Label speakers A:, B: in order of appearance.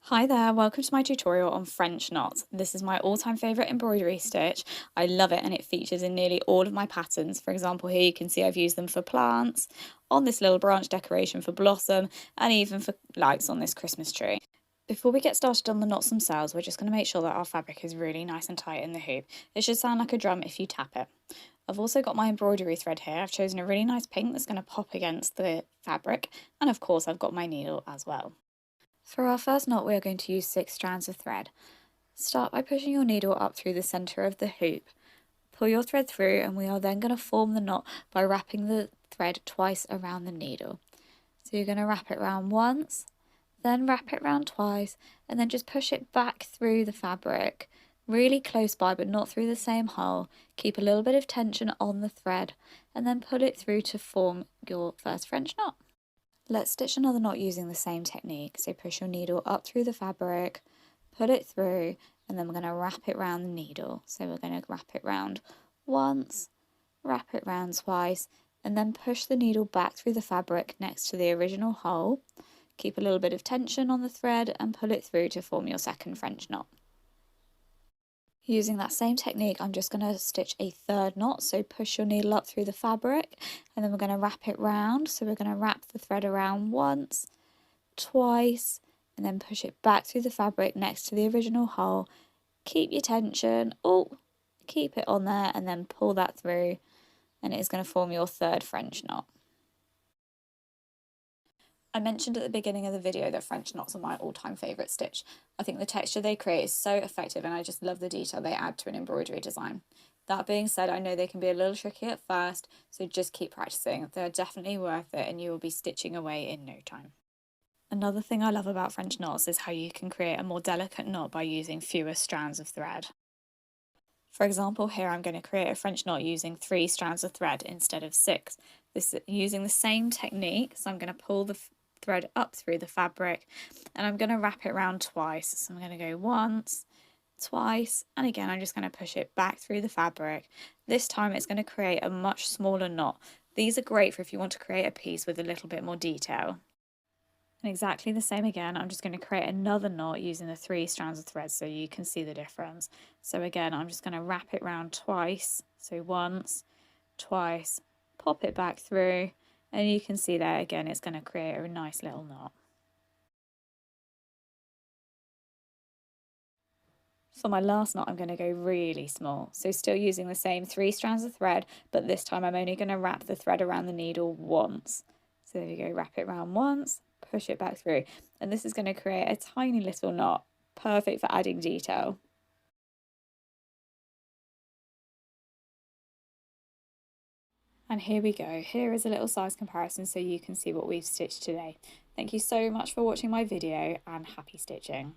A: Hi there, welcome to my tutorial on French knots. This is my all-time favourite embroidery stitch. I love it and it features in nearly all of my patterns. For example, here you can see I've used them for plants, on this little branch decoration for blossom, and even for lights on this Christmas tree. Before we get started on the knots themselves, we're just going to make sure that our fabric is really nice and tight in the hoop. It should sound like a drum if you tap it. I've also got my embroidery thread here. I've chosen a really nice pink that's going to pop against the fabric, and of course I've got my needle as well. For our first knot, we are going to use 6 strands of thread. Start by pushing your needle up through the centre of the hoop. Pull your thread through, and we are then going to form the knot by wrapping the thread twice around the needle. So you're going to wrap it round once, then wrap it round twice, and then just push it back through the fabric, really close by but not through the same hole. Keep a little bit of tension on the thread, and then pull it through to form your first French knot. Let's stitch another knot using the same technique. So push your needle up through the fabric, pull it through, and then we're going to wrap it round the needle. So we're going to wrap it round once, wrap it round twice, and then push the needle back through the fabric next to the original hole. Keep a little bit of tension on the thread and pull it through to form your second French knot. Using that same technique, I'm just going to stitch a third knot, so push your needle up through the fabric and then we're going to wrap it round. So we're going to wrap the thread around once, twice, and then push it back through the fabric next to the original hole. Keep your tension, keep it on there and then pull that through and it is going to form your third French knot. I mentioned at the beginning of the video that French knots are my all-time favourite stitch. I think the texture they create is so effective and I just love the detail they add to an embroidery design. That being said, I know they can be a little tricky at first, so just keep practicing. They're definitely worth it and you will be stitching away in no time. Another thing I love about French knots is how you can create a more delicate knot by using fewer strands of thread. For example, here I'm going to create a French knot using 3 strands of thread instead of 6. This is using the same technique, so I'm going to pull the thread up through the fabric and I'm going to wrap it around twice. So I'm going to go once, twice, and again I'm just going to push it back through the fabric. This time it's going to create a much smaller knot. These are great for if you want to create a piece with a little bit more detail. And exactly the same again, I'm just going to create another knot using the 3 strands of thread so you can see the difference. So again, I'm just going to wrap it round twice, so once, twice, pop it back through, and you can see there again it's going to create a nice little knot. For my last knot, I'm going to go really small, so still using the same 3 strands of thread, but this time I'm only going to wrap the thread around the needle once. So there you go, wrap it around once, push it back through, and this is going to create a tiny little knot, perfect for adding detail. And here we go, here is a little size comparison so you can see what we've stitched today. Thank you so much for watching my video and happy stitching.